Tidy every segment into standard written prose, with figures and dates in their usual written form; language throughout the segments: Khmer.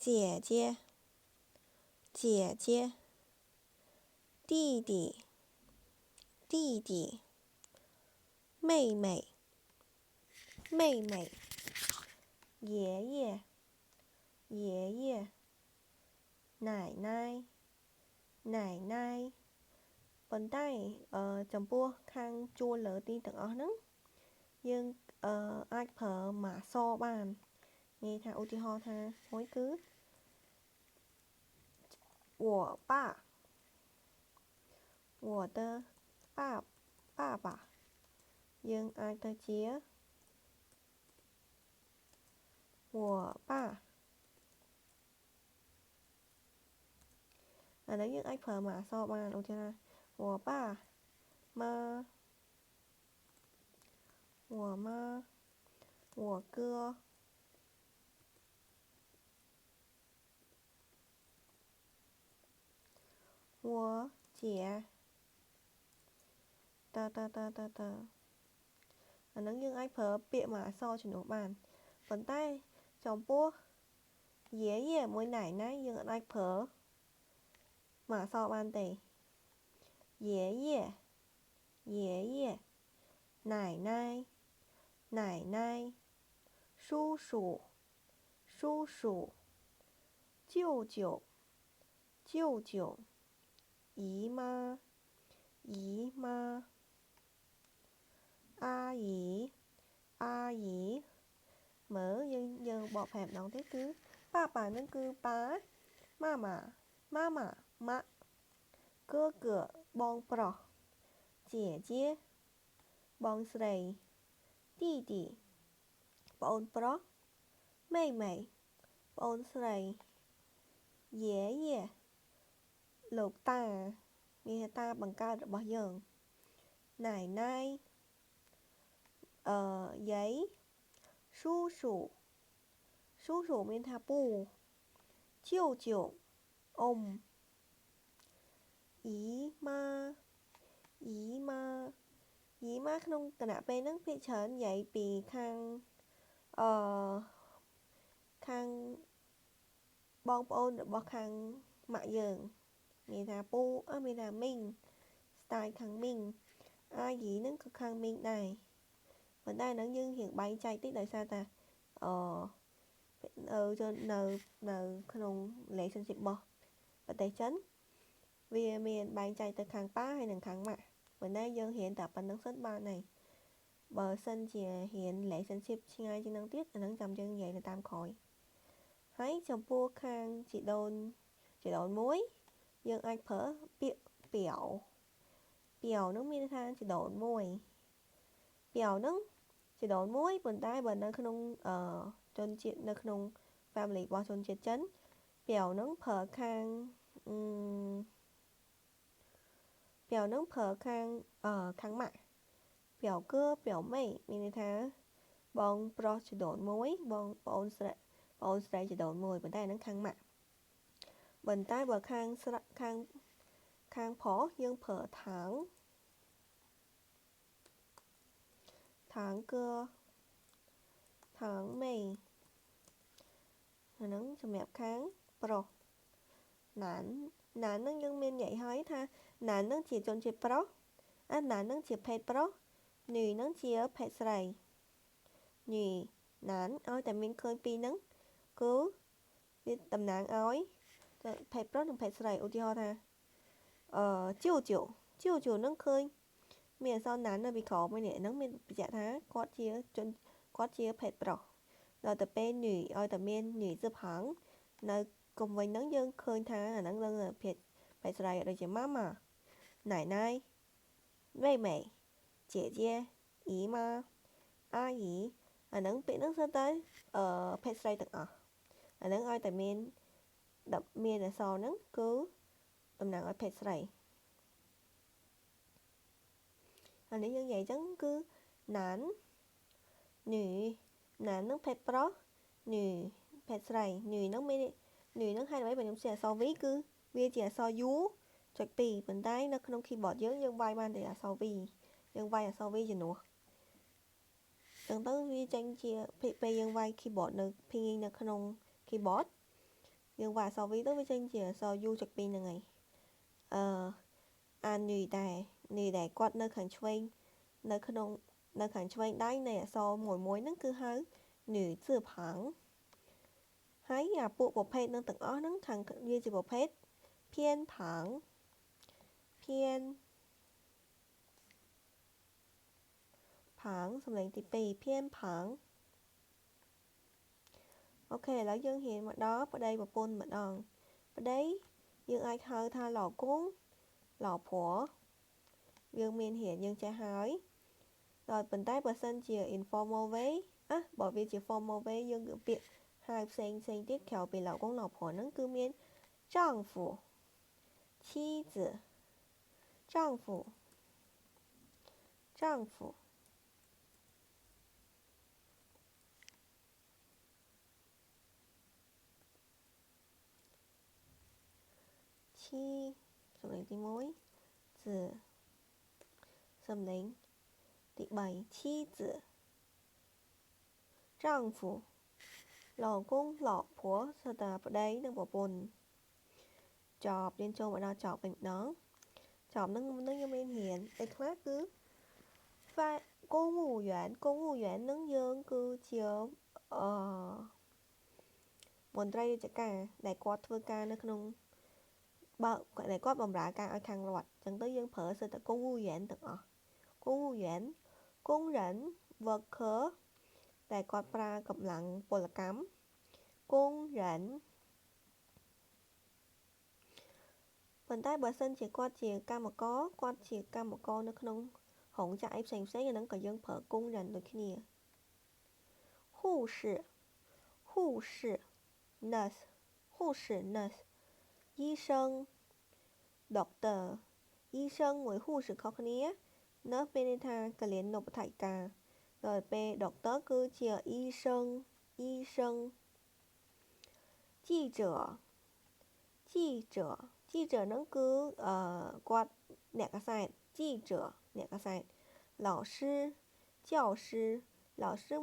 姐姐，姐姐，弟弟，弟弟，妹妹，妹妹，爷爷，爷爷，奶奶，奶奶 ប៉ុន្តែចំពោះខាងជួរលើទីទាំងអស់ហ្នឹងយើងអាចប្រើម៉ាសបាននិយាយថាឧទាហរណ៍ថាមួយគឺ我爸我的爸爸យើងអាចទៅជា我爸អានេះយើងអាចប្រើម៉ាសបានឧទាហរណ៍我爸妈我妈我哥我姐តអានឹងយើងអាចប្រើពាក្យម៉ាសជំនួសបានប៉ុន្តែចំពោះ爷爷មួយណៃណាយើងអាចប្រើម៉ាសបានទេ爷爷爷爷奶奶奶奶叔叔叔叔舅舅舅舅姨妈姨妈阿姨阿姨មើលយើងបកប្រែម្ដងទៀតគឺប៉ាប៉ានឹងគឺប៉ាម៉ាម៉ាម៉ាម៉ាម៉ាក់哥哥បងប្រុស姐姐បងស្រី弟弟ប្អូនប្រុស妹妹ប្អូនស្រី爷爷លោកតាមានតាបង្កើតរបស់យើង奶奶យាយ叔叔叔叔មានថាពូ舅舅អ៊ំ姨妈姨妈姨妈ក្នុងគណៈពេលហ្នឹងភាគច្រើននិយាយពីខាងខាងបងប្អូនរបស់ខាងម៉ាក់យើងមានថាពូមានថាមីងស្ទាយខាងមីងអាយីហ្នឹងក៏ខាងមីងដែរប៉ុន្តែហ្នឹងយើងរៀងបែងចែកតិចដោយសារតែនៅក្នុង relationship របស់ប្រទេសចិនវាមានបែងចែកទៅខាងប៉ាហើយនិងខាងម៉ាក់ប៉ុន្តែយើងរៀនតែប៉ុណ្្នឹងសិនបានហើយបើសិនជារៀន relationship ឆ្ងាយជាងហ្នឹងទៀតអាហ្នឹងចាំយើងនិយាយទៅតាមក្រោយហើយចំពោះខាងជីដូនមួយយើងអាចប្រើពាក្យពីវហ្នឹងមានន័យថាជីដូនមួយពីវហ្នឹងជីដូនមួយប៉ុន្តែបើនៅក្នុងជនជាតិនៅក្នុង family របស់ជនជាតិចិនពីវហ្នឹងប្រើខាងម៉ាក់ពីវគឺពីវម៉េមានន័យថាបងប្រុសជីដូនមួយបងប្អូនស្រីជីដូនមួយប៉ុន្តែហ្នឹងខាងម៉ាក់ប៉ុន្តែបើខាងប្រុសយើងប្រើថងគឺថងម៉េអាហ្នឹងសម្រាប់ខាងប្រុសណានហ្នឹងយើងមាននិយាយហើយថាណានហ្នឹងជាជនជាតិប្រុសណានហ្នឹងជាភេទប្រុសញីហ្នឹងជាភេទស្រីញីណានឲ្យតែមានឃើញពីរហ្នឹងគឺវាតំណាងឲ្យភេទប្រុសនិងភេទស្រីឧទាហរណ៍ថាជួហ្នឹងឃើញមានអក្សរណាននៅពីក្រោមនេះហ្នឹងមានបញ្ជាក់ថាគាត់ជាភេទប្រុសដល់ទៅពេលញីឲ្យតែមានញីសឹបហងនៅកុំវិញហ្នឹងយើងឃើញថាអាហ្នឹងនឹងភេទស្រីដូចជាម៉ាម៉ាណៃណៃ妹妹姐姐姨妈阿姨អាហ្នឹងពាក្យហ្នឹងសិតតែភេទស្រីទាំងអស់អាហ្នឹងឲ្យតែមានអក្សរហ្នឹងគឺតំណាងឲ្យភេទស្រីអានេះយើងនិយាយអញ្ចឹងគឺណានញីណានហ្នឹងភេទប្រុសញីភេទស្រីញីហ្នឹងហេតុអ្វីបើខ្ញុំសេអក្សរ V គឺវាជាអក្សរ U ចុច2ប៉ុន្តែនៅក្នុង keyboard យើងវាយបានតែអក្សរ V យើងវាយអក្សរ V ជំនួសចឹងទៅវាចេញជាពេលយើងវាយ keyboard នៅ pinging នៅក្នុង keyboard យើងវាអក្សរ V ទៅវាចេញជាអក្សរ U ចុច2ហ្នឹងហើយអា女ដែលគាត់នៅខាងឆ្វេងនៅខាងឆ្វេងដៃនៃអក្សរមួយហ្នឹងគឺហៅ女字旁ហើយអាពួកប្រភេទនឹងទាំងអស់ហ្នឹងខាងវាជាប្រភេទ偏旁សំឡេងទី2偏旁អូខេឥឡូវយើងរៀនមកដល់ប្តីប្រពន្ធម្ដងប្តីយើងអាចហៅថា老公老婆យើងមានរៀនយើងចេះហើយដល់ប៉ុន្តែបើសិនជា informal way បើវាជា formal way យើងគឺពាក្យហៅផ្សេងទៀតក្រៅពី老公老婆ហ្នឹងគឺមាន丈夫妻子丈夫សំឡេងទី1子សំឡេងទី3妻子丈夫老公老婆ស្ទើប្តីនិងប្រពន្ធចប់រៀនចូលមកដល់ចប់វិញម្ដងចប់នឹងយើងមានរៀនឯខ្លះគឺ公务员នឹងយើងគឺជាមន្ត្រីរាជការដែលគាត់ធ្វើការនៅក្នុងដែលគាត់បម្រើការឲ្យខាងរដ្ឋអញ្ចឹងទៅយើងប្រើសិតតែ公務员ទាំងអស់公务员工人 worker តែគាត់ប្រើកម្លាំងពលកម្ម工人ប៉ុន្តែបើសិនជាគាត់ជាកម្មករនៅក្នុងរោងចក្រអីផ្សេងអាហ្នឹងក៏យើងប្រើ工人ដូចគ្នា护士 nurse 医生 doctor 医生មួយ护士ខុសគ្នា nurse មានន័យថាកលៀននុបដ្ឋាយិកាដល់ពេល doctor គឺជា 医生记者ហ្នឹងគឺគាត់អ្នកកាសែត记者អ្នកកាសែត老师教师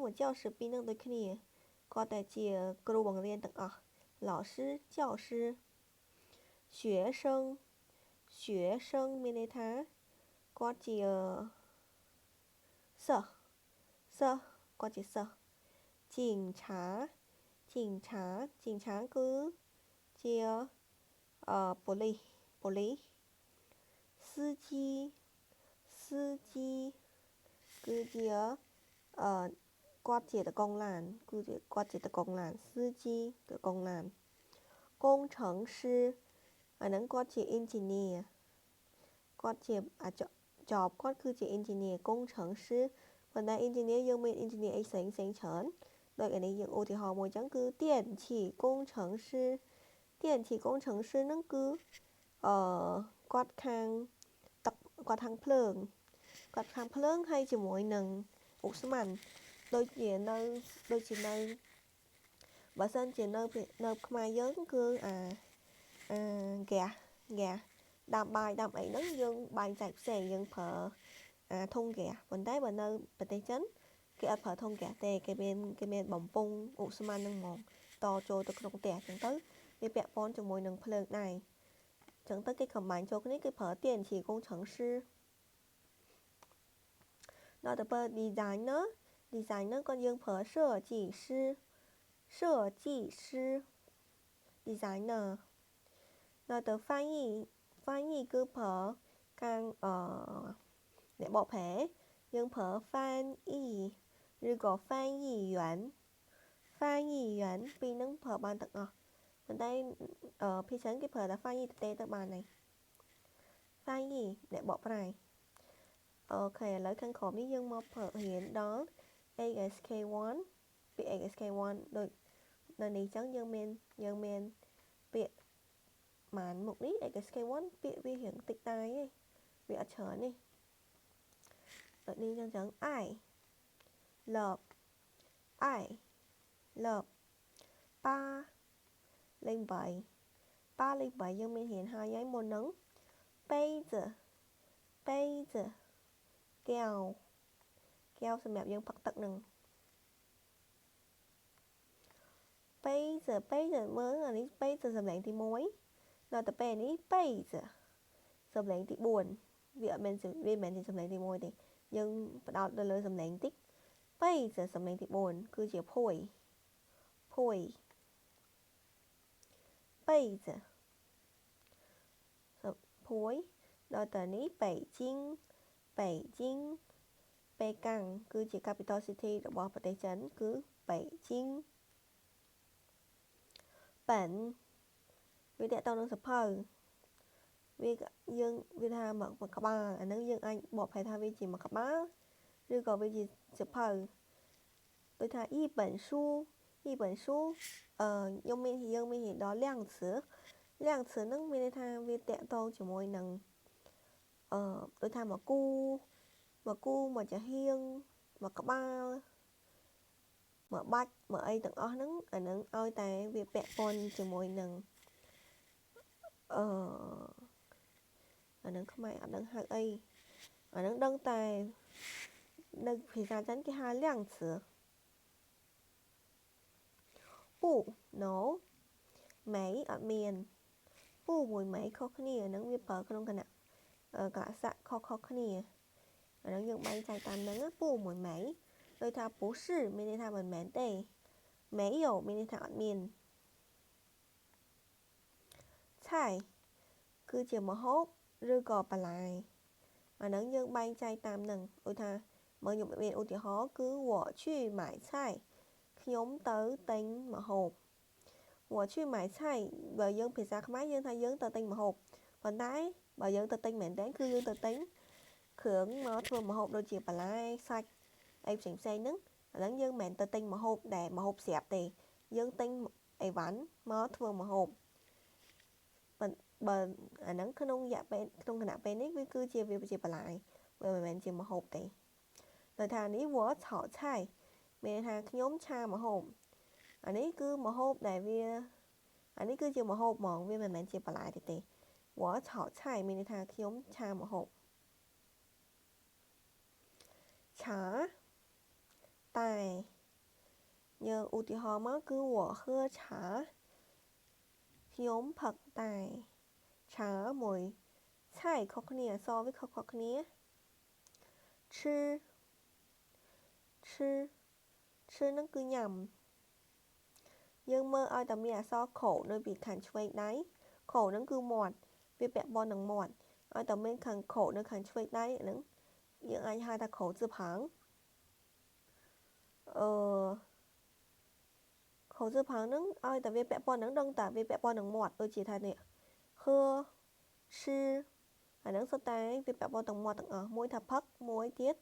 មួយ教师ពីរនឹងដូចគ្នាគាត់តែជាគ្រូបង្រៀនទាំងអស់老师教师学生មានន័យថាគាត់ជាសិស្សគាត់ជាសិស្ស警察គឺជាប៉ូលីស司机គឺជាគាត់ជាតកងឡានគាត់ជាតកងឡាន司机តកងឡាន工程师អាហ្នឹងគាត់ជា engineer គាត់ជាjob គាត់គឺជា engineer 工程师ប៉ុន្តែ engineer យើងមាន engineer អីផ្សេងច្រើនដូចអានេះយើងឧទាហរណ៍មួយចឹងគឺ电气工程师ហ្នឹងគឺគាត់ខាងទឹកគាត់ខាងភ្លើងហើយជាមួយនឹងឧស្ម័នដូចជានៅបើសិនជានៅខ្មែរយើងគឺហ្គាសដាំបាយដាំអីហ្នឹងយើងបែងចែកផ្សេងយើងប្រើធុងហ្គាសប៉ុន្តែបើនៅប្រទេសចិនគេអត់ប្រើធុងហ្គាសទេគេមានបំពង់ឧស្ម័នហ្នឹងហ្មងតចូលទៅក្នុងផ្ទះអញ្ចឹងទៅវាពាក់ព័ន្ធជាមួយនឹងភ្លើងដែរអញ្ចឹងទៅគេ combine ចូលគ្នាគេប្រើ电气工程师ដល់ទៅប្រើ designer គាត់យើងប្រើ设计师 designer ដល់ទៅ翻译គឺប្រើខាងអ្នកបកប្រែយើងប្រើ翻译ឬក៏翻译员ពីរហ្នឹងប្រើបានទាំងអស់ប៉ុន្តែភាគច្រើនគេប្រើតែ翻译ទៅបានហើយ翻译អ្នកបកប្រែអូខេឥឡូវខាងក្រោមនេះយើងមករៀនដល់ ASK1 ពាក្យ ASK1 ដូចនៅនេះចឹងយើងមានពាក្យម៉ានមុខនេះ ASK1 ពាក្យវារៀងតិចតែឯងវាអត់ច្រើនទេដូចនេះចឹង I love ប៉ាលេខ3យើងមានរៀនហើយមុនហ្នឹង杯子កែវសម្រាប់យើងផឹកទឹកហ្នឹង bây giờ mới ở đây bây giờ sầm lệnh thì mối nó tập bè ní bây giờ sầm lệnh thì buồn vì ở bên thì sầm lệnh thì môi thì nhưng đọc được lời sầm lệnh tích bây giờ sầm lệnh thì buồn cứ chỉ phổi phổi bây giờ phối đôi tờ ní Bắc Kinh Bắc Kinh Bắc Kinh cứ chỉ capital city được bỏ vào đây chấn cứ Bắc Kinh bản vì đại tao nâng sập hờ vì dương vì tha mà các ba nâng dương anh bỏ phải tha vì chỉ mà các ba rồi còn vì chỉ sập hờ vì tha y bản su nhưng mình thì đó lượng词nâng vì tha vì đại tao chỉ mỗi nâng tôi tha mà cu mà chả hiên mà các ba mà bách mà ai từng ó nâng ở nâng oi tại vì bẹ con chỉ mỗi nâng ở nâng không ai ở nâng hai ai ở nâng đăng tài nâng thì ra chắn cái hai lượng词bù nấu máy ở miền bù mùi máy khó khăn ở nâng vi bờ không cần ạ cả xã khó khăn ở nâng dựng bay chạy tàn nâng bù mùi máy đôi thà bố sư mình thà bẩn mến tề máy hiểu mình thà ở miền chạy cứ chiều mà hốt rư gò bà lại ở nâng dựng bay chạy tàn nâng đôi thà mở dụng bệnh viện ưu tiểu hó cứ của truy mãi chạy nhóm tới tính mà hộp của truy mãi chạy bởi dân phía xa máy dân thay dân tờ tính mà hộp còn đáy bởi dân tờ tính mến đến cứ dân tờ tính khưởng nó thường mà hộp đôi chiều bà lại sạch em sẵn xe nứng lẫn dân mẹn tờ tinh mà hộp để mà hộp xẹp thì dân tinh ấy vắn mà thường mà hộp bần ở nắng khăn ông dạ bên không khả bên ấy với cứ chia về chia bà lại bởi mẹn chia mà hộp thì rồi thà ní võ thọ chai mẹ thà nhóm cha mà hộp ở ní cứ mà hộp để vì ở ní cứ chia mà hộp mỏng vì mẹn chia bà lại thì võ thọ chai mẹ thà nhóm cha mà hộp chả tài nhờ ưu tiên họ mà cứ của khơ chả nhóm phật tài chả mùi chai khó khăn nè so với khó khăn nè chứ nó cứ nhầm nhưng mơ ai tầm mẹ so khổ nơi bị khẳng chuối đáy khổ nó cứ mọt vì bẹ bò nằng mọt ai tầm bên khẳng khổ nơi khẳng chuối đáy những ai hai ta khổ dư phẳng khổ dư phẳng nó ai tầm vì bẹ bò nằng đông tả vì bẹ bò nằng mọt chỉ thay nè khơ sư nó sơ tay vì bẹ bò nằng mọt ở mỗi thập phắc mỗi tiết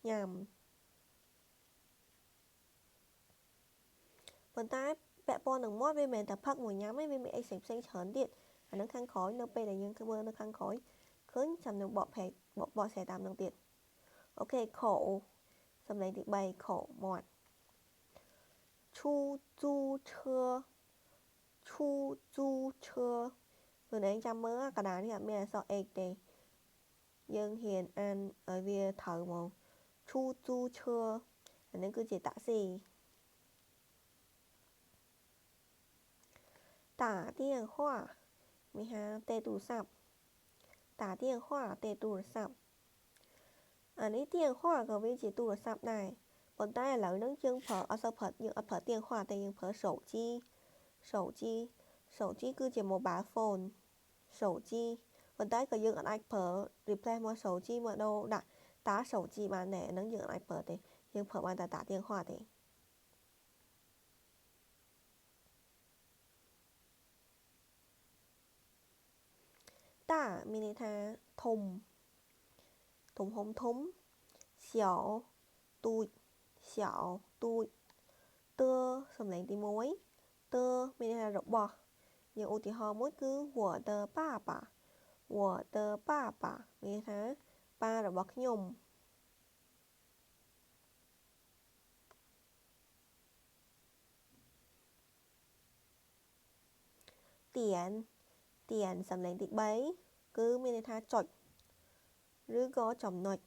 nhầm phần tay bẹ bò nằng mọt vì mẹ thập phắc mỗi nhắm ấy vì mẹ sạch xanh chởn điện nó khăn khói nó bê là những cái bơ nó khăn khói khớn chầm nó bỏ xe tạm nâng tiền ok khổ xong lấy thì bày khổ mọt chu du chơ vừa nãy anh chăm mơ cả đá thì mẹ so ếch đây nhưng hiền ăn ở về thở mà chu du chơ nên cứ chỉ tả gì tả tiếng hoa mi ha tê tù sập tả tiếng hoa tê tù sập anh ấy tiếng hoa có vị chỉ tù sập này còn tay là nâng chương phở ở sau phở nhưng ở phở tiếng hoa tay nhưng phở sổ chi cứ chỉ một bá phone sổ chi còn tay có dương anh phở replay một sổ chi mà đâu đã tá sổ chi mà nè nâng dương anh phở thì nhưng phở mà tả tiếng hoa thì tả mini tha thùng hông thúng xảo tụi tơ xong lấy tí mối tơ mini tha rộng bò nhưng ưu tí ho mỗi cứ của tờ ba bà mini tha ba rộng bò nhung tiền xong lấy tí bấy cứ mini tha chọt rứ có chồng nọt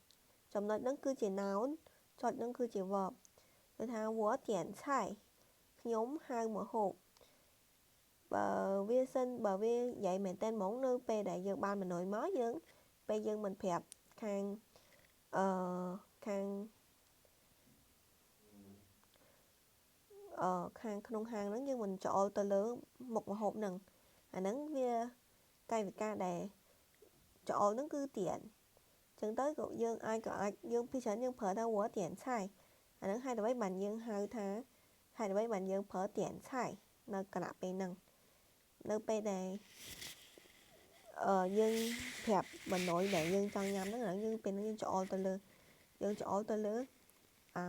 nó cứ chỉ náo chọt nó cứ chỉ vợp rồi tha võ tiền chạy ខ្ញុំហៅម្ហូបបើវានិយាយមែនតើហ្មងនៅពេលដែលយើងបានម៉ឺនុយមកយើងពេលយើងមិនប្រាប់ខាងខាងក្នុងហាងហ្នឹងយើងមិនចូលទៅលើមុខម្ហូបហ្នឹងអាហ្នឹងវាកាយវិការដែលចូលហ្នឹងគឺទៀនចឹងទៅក៏យើងអាចយើងពីច្រើនយើងប្រើថាវ៉ាទៀនឆៃអាហ្នឹងហេតុអ្វីបានយើងហៅថាហេតុអ្វីបានយើងប្រើទៀនឆៃនៅគណៈពេលហ្នឹងនៅពេលដែលយើងប្រាប់ម៉ឺនុយដែលយើងចង់ញ៉ាំហ្នឹងអាហ្នឹងយើងពេលហ្នឹងយើងចូលទៅលើ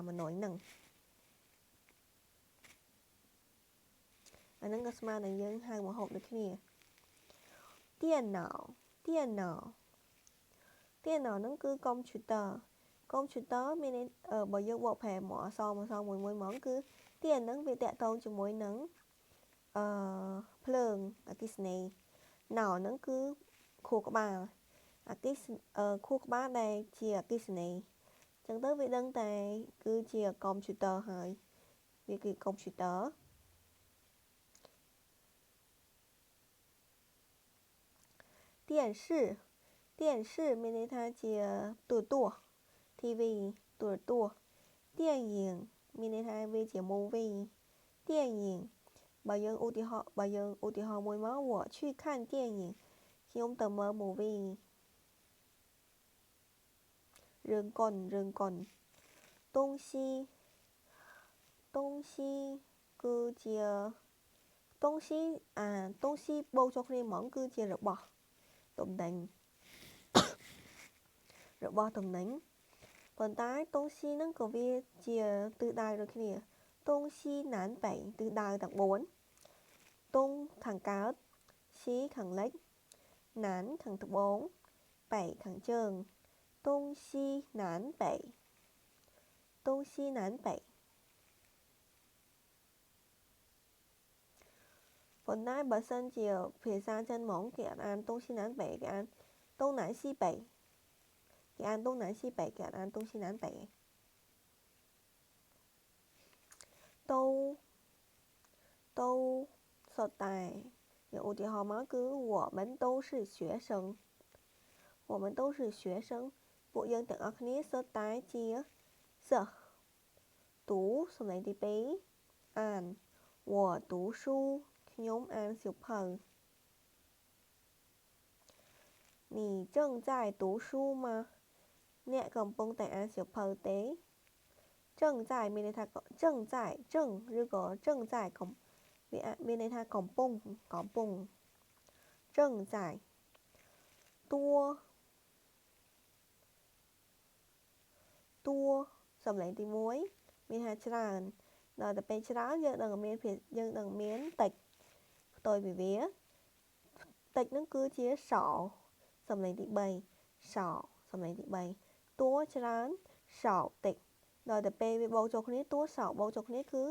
ម៉ឺនុយហ្នឹងអាហ្នឹងក៏ស្មើនឹងយើងហៅម្ហូបដូចគ្នាទៀនណោហ្នឹងគឺកុំព្យូទ័រមានបើយើងបកប្រែមកអក្សរមួយហ្មងគឺទៀនហ្នឹងវាតាក់ទងជាមួយនឹងភ្លើងអគ្គិសនីណោហ្នឹងគឺខួរក្បាលខួរក្បាលដែលជាអគ្គិសនីចឹងទៅវាដឹងតែគឺជាកុំព្យូទ័រហើយវាគឺកុំព្យូទ័រ电视មានន័យថាជាទូរទស្សន៍ TV ទូរទស្សន៍电影មានន័យថាវាជា movie 电影បើយើងឧទាហរណ៍មួយមក我去看电影ខ្ញុំទៅមើល movie រឿងកុន东西គឺជា东西បូកចូលគ្នាហ្មងគឺជារបស់តំណែងប៉ុន្តែ东西ហ្នឹងក៏វាជាទិសដៅដូចគ្នា东西南北ទិសដៅទាំង4东ខាងកើត西ខាងលិច南ខាងត្បូង北ខាងជើង东西南北ប៉ុន្តែបើសិនជាភាសាចិនហ្មងគេអត់អាន东西南北គេអាន东南西北គេអាន东南西北គេអត់អាន东西南北都សុទ្ធតែយកឧទាហរណ៍មកគឺ我们都是学生ពួកយើងទាំងអស់គ្នាសុទ្ធតែជាសិស្សទូសំឡេងទី2អាន我读书ខ្ញុំអានសៀវភៅ你正在读书吗អ្នកកំពុងតែអានសៀវភៅទេ正在មានន័យថា正ឬក៏正在វាមានន័យថាកំពុង正在多សំឡេងទី1មានថាច្រើនដល់ទៅពេលច្រើនយើងនឹងមានតិចផ្ទុយពីវាតិចហ្នឹងគឺជាសសំឡេងទី3សសំឡេងទី3តួច្រើនសតិចដល់ទៅពេលវាបូកចូលគ្នាតួសបូកចូលគ្នាគឺ